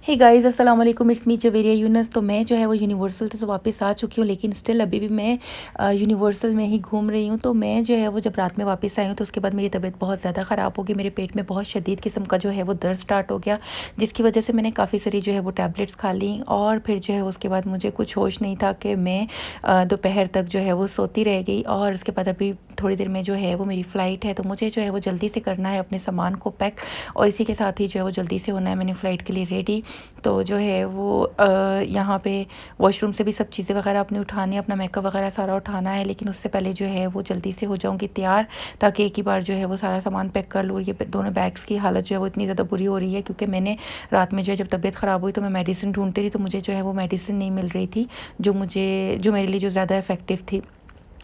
Hey guys अस्सलाम वालेकुम, it's me Javeria Yunus. तो मैं जो है वो यूनिवर्सल से तो वापस आ चुकी हूँ, लेकिन स्टिल अभी भी मैं यूनिवर्सल में ही घूम रही हूँ। तो मैं जो है वो जब रात में वापस आई हूँ तो उसके बाद मेरी तबीयत बहुत ज़्यादा ख़राब हो गई। मेरे पेट में बहुत शदीद किस्म का जो है वो दर्द स्टार्ट हो गया, जिसकी वजह से मैंने काफ़ी सारी जो है वो टैबलेट्स खा ली। और फिर जो है उसके बाद मुझे कुछ होश नहीं था कि मैं दोपहर तक जो है वो सोती रह गई। और उसके बाद अभी थोड़ी देर में जो है वो मेरी फ़्लाइट है, तो मुझे जो है वो जल्दी से करना है अपने सामान को पैक, और इसी के साथ ही जो है वो जल्दी से होना है मैंने फ़्लाइट के लिए रेडी। तो जो है वो यहाँ पे वॉशरूम से भी सब चीज़ें वगैरह अपनी उठानी है, अपना मेकअप वगैरह सारा उठाना है, लेकिन उससे पहले जो है वो जल्दी से हो जाऊँगी तैयार, ताकि एक ही बार जो है वो सारा सामान पैक कर लूँ। ये दोनों बैग्स की हालत जो है वो इतनी ज़्यादा बुरी हो रही है, क्योंकि मैंने रात में जो है जब तबीयत ख़राब हुई तो मैं मेडिसिन ढूंढती रही, तो मुझे जो है वो मेडिसिन नहीं मिल रही थी जो मेरे लिए जो ज़्यादा इफ़ेक्टिव थी।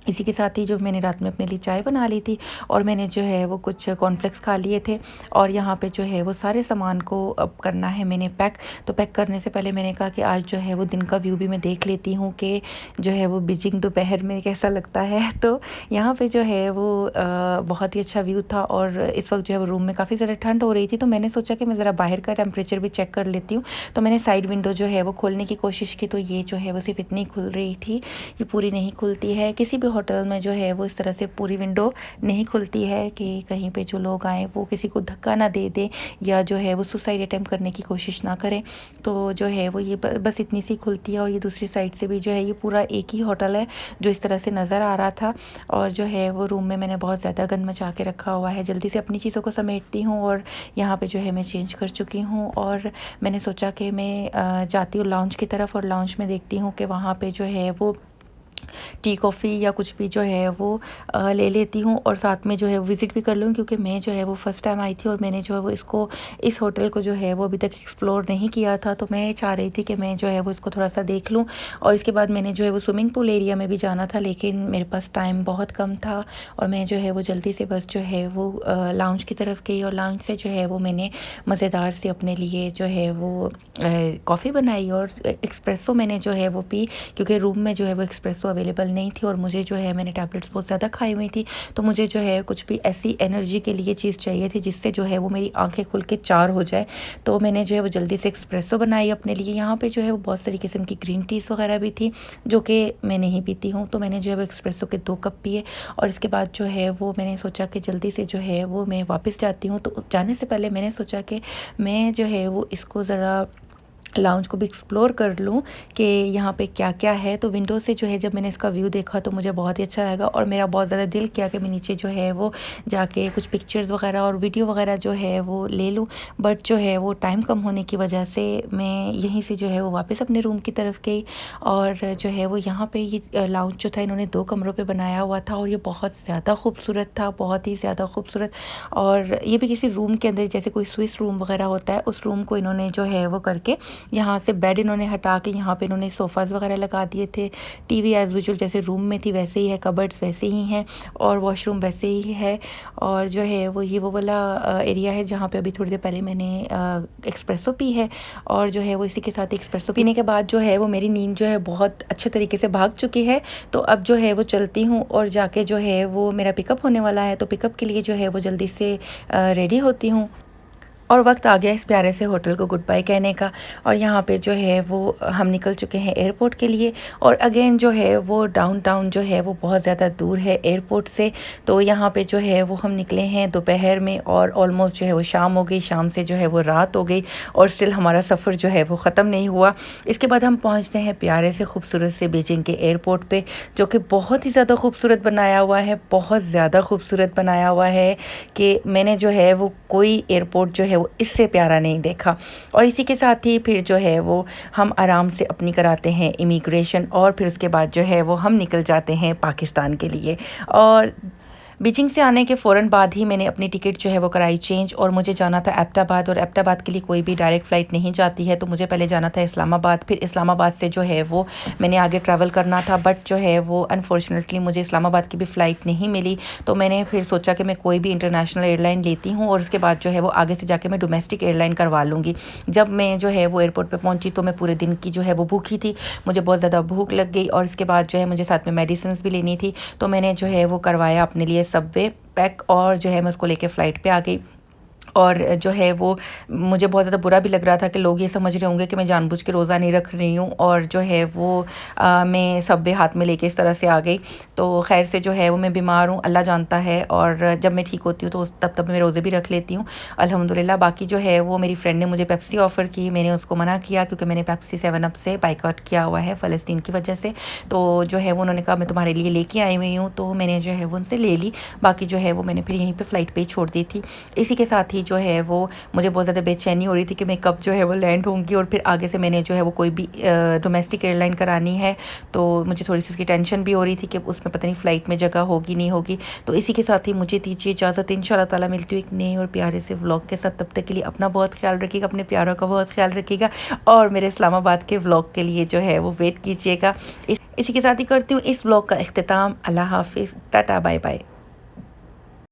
इसी के साथ ही जो मैंने रात में अपने लिए चाय बना ली थी, और मैंने जो है वो कुछ कॉर्नफ्लेक्स खा लिए थे। और यहाँ पे जो है वो सारे सामान को अब करना है मैंने पैक। तो पैक करने से पहले मैंने कहा कि आज जो है वो दिन का व्यू भी मैं देख लेती हूँ कि जो है वो बीजिंग दोपहर में कैसा लगता है। तो यहाँ पे जो है वो बहुत ही अच्छा व्यू था, और इस वक्त जो है वो रूम में काफ़ी ज़्यादा ठंड हो रही थी, तो मैंने सोचा कि मैं ज़रा बाहर का टेम्परेचर भी चेक कर लेती हूँ। तो मैंने साइड विंडो जो है वो खोलने की कोशिश की, तो ये जो है वो सिर्फ इतनी खुल रही थी, ये पूरी नहीं खुलती है। किसी भी होटल में जो है वो इस तरह से पूरी विंडो नहीं खुलती है कि कहीं पे जो लोग आएँ वो किसी को धक्का ना दे दें, या जो है वो सुसाइड अटेम्प्ट करने की कोशिश ना करें। तो जो है वो ये बस इतनी सी खुलती है, और ये दूसरी साइड से भी जो है ये पूरा एक ही होटल है जो इस तरह से नज़र आ रहा था। और जो है वो रूम में मैंने बहुत ज़्यादा गंद मचा के रखा हुआ है। जल्दी से अपनी चीज़ों को समेटती हूँ, और यहाँ पे जो है मैं चेंज कर चुकी हूँ, और मैंने सोचा कि मैं जाती हूँ लाउंज की तरफ, और लाउंज में देखती हूँ कि वहाँ पे जो है वो टी कॉफ़ी या कुछ भी जो है वो ले लेती हूँ, और साथ में जो है विज़िट भी कर लूँ, क्योंकि मैं जो है वो फ़र्स्ट टाइम आई थी और मैंने जो है वो इस होटल को जो है वो अभी तक एक्सप्लोर नहीं किया था। तो मैं चाह रही थी कि मैं जो है वो इसको थोड़ा सा देख लूँ, और इसके बाद मैंने जो है वो स्विमिंग पूल एरिया में भी जाना था, लेकिन मेरे पास टाइम बहुत कम था, और मैं जो है वो जल्दी से बस जो है वो लाउंज की तरफ गई, और लाउंज से जो है वो मैंने मज़ेदार से अपने लिए जो है वो कॉफ़ी बनाई, और एक्सप्रेसो मैंने जो है वो पी, क्योंकि रूम में जो है वो एक्सप्रेसो अवेलेबल नहीं थी, और मुझे जो है मैंने टैबलेट्स बहुत ज़्यादा खाई हुई थी, तो मुझे जो है कुछ भी ऐसी एनर्जी के लिए चीज़ चाहिए थी जिससे जो है वो मेरी आंखें खुल के चार हो जाए। तो मैंने जो है वो जल्दी से एक्सप्रेसो बनाई अपने लिए। यहाँ पे जो है वो बहुत सारी किस्म की ग्रीन टीज़ वगैरह भी थी, जो कि मैं नहीं पीती हूँ। तो मैंने जो है वो एक्सप्रेसो के 2 कप पिए, और इसके बाद जो है वो मैंने सोचा कि जल्दी से जो है वो मैं वापस जाती हूँ। तो जाने से पहले मैंने सोचा कि मैं जो है वो इसको ज़रा लाउंज को भी एक्सप्लोर कर लूँ कि यहाँ पे क्या-क्या है। तो विंडो से जो है जब मैंने इसका व्यू देखा तो मुझे बहुत ही अच्छा लगा, और मेरा बहुत ज़्यादा दिल किया कि मैं नीचे जो है वो जाके कुछ पिक्चर्स वगैरह और वीडियो वगैरह जो है वो ले लूँ। बट जो है वो टाइम कम होने की वजह से मैं यहीं से जो है वो वापस अपने रूम की तरफ गई। और जो है वो यहाँ पे ये लाउंज जो था इन्होंने 2 कमरों पे बनाया हुआ था, और ये बहुत ज़्यादा खूबसूरत था, बहुत ही ज़्यादा खूबसूरत। और ये भी किसी रूम के अंदर, जैसे कोई स्विस रूम वगैरह होता है, उस रूम को इन्होंने जो है वो करके यहाँ से बेड इन्होंने हटा के यहाँ पे इन्होंने सोफ़ाज़ वगैरह लगा दिए थे। टीवी एज़ यूजुअल जैसे रूम में थी वैसे ही है, कबर्ड्स वैसे ही हैं, और वॉशरूम वैसे ही है। और जो है वो वाला एरिया है जहाँ पे अभी थोड़ी देर पहले मैंने एक्सप्रेसो पी है। और जो है वो इसी के साथ एक्सप्रेसो पीने के बाद जो है वो मेरी नींद जो है बहुत अच्छे तरीके से भाग चुकी है। तो अब जो है वो चलती हूँ, और जाके जो है वो मेरा पिकअप होने वाला है, तो पिकअप के लिए जो है वो जल्दी से रेडी होती हूँ। और वक्त आ गया इस प्यारे से होटल को गुड बाय कहने का। और यहाँ पे जो है वो हम निकल चुके हैं एयरपोर्ट के लिए। और अगेन जो है वो डाउनटाउन जो है वो बहुत ज़्यादा दूर है एयरपोर्ट से। तो यहाँ पे जो है वो हम निकले हैं दोपहर में, और ऑलमोस्ट जो है वो शाम हो गई, शाम से जो है वो रात हो गई, और स्टिल हमारा सफ़र जो है वो ख़त्म नहीं हुआ। इसके बाद हम पहुँचते हैं प्यारे से खूबसूरत से बीजिंग के एयरपोर्ट पे, जो कि बहुत ही ज़्यादा खूबसूरत बनाया हुआ है, बहुत ज़्यादा खूबसूरत बनाया हुआ है कि मैंने जो है वो कोई एयरपोर्ट जो है वो इससे प्यारा नहीं देखा। और इसी के साथ ही फिर जो है वो हम आराम से अपनी कराते हैं इमिग्रेशन, और फिर उसके बाद जो है वो हम निकल जाते हैं पाकिस्तान के लिए। और बीजिंग से आने के फ़ौरन बाद ही मैंने अपनी टिकट जो है वो कराई चेंज, और मुझे जाना था एबटाबाद, और एबटाबाद के लिए कोई भी डायरेक्ट फ़्लाइट नहीं जाती है, तो मुझे पहले जाना था इस्लामाबाद, फिर इस्लामाबाद से जो है वो मैंने आगे ट्रैवल करना था। बट जो है वो अनफॉर्चुनेटली मुझे इस्लामाबाद की भी फ़्लाइट नहीं मिली, तो मैंने फिर सोचा कि मैं कोई भी इंटरनेशनल एयरलाइन लेती हूँ, और उसके बाद जो है वो आगे से जाके मैं डोमेस्टिक एयरलाइन करवा लूँगी। जब मैं जो है वो एयरपोर्ट पर पहुँची तो मैं पूरे दिन की जो है वो भूखी थी, मुझे बहुत ज़्यादा भूख लग गई, और इसके बाद जो है मुझे साथ में मेडिसिन भी लेनी थी, तो मैंने जो है वो करवाया अपने लिए सबवे पैक, और जो है मैं उसको लेके फ़्लाइट पे आ गई। और जो है वो मुझे बहुत ज़्यादा बुरा भी लग रहा था कि लोग ये समझ रहे होंगे कि मैं जानबूझ के रोज़ा नहीं रख रही हूँ, और जो है वो मैं सब्बे हाथ में लेके इस तरह से आ गई। तो ख़ैर से जो है वो मैं बीमार हूँ, अल्लाह जानता है, और जब मैं ठीक होती हूँ तो तब मैं रोज़े भी रख लेती हूँ अल्हम्दुलिल्लाह। बाकी जो है वो मेरी फ्रेंड ने मुझे पेप्सी ऑफ़र की, मैंने उसको मना किया क्योंकि मैंने पेप्सी 7 अप से बायकॉट किया हुआ है फ़लस्तीन की वजह से। तो जो है वो उन्होंने कहा मैं तुम्हारे लिए लेके आई हुई हूँ, तो मैंने जो है वो उनसे ले ली। बाकी जो है वो मैंने फिर यहीं पे फ़्लाइट पे ही छोड़ दी थी। इसी के साथ ही जो है वो मुझे बहुत ज़्यादा बेचैनी हो रही थी कि मैं कब जो है वो लैंड होंगी, और फिर आगे से मैंने जो है वो कोई भी डोमेस्टिक एयरलाइन करानी है, तो मुझे थोड़ी-सी उसकी टेंशन भी हो रही थी कि उसमें पता नहीं फ़्लाइट में जगह होगी नहीं होगी। तो इसी के साथ ही मुझे दीजिए इजाज़त, इंशाअल्लाह ताला मिलती हूँ एक नए और प्यारे से व्लॉग के साथ। तब तक के लिए अपना बहुत ख़्याल रखिएगा, अपने प्यारों का बहुत ख़्याल रखिएगा, और मेरे इस्लामाबाद के व्लॉग के लिए जो है वो वेट कीजिएगा। इसी के साथ ही करती हूँ इस व्लॉग का इख्तिताम। अल्लाह हाफ़िज़, टाटा, बाय बाय।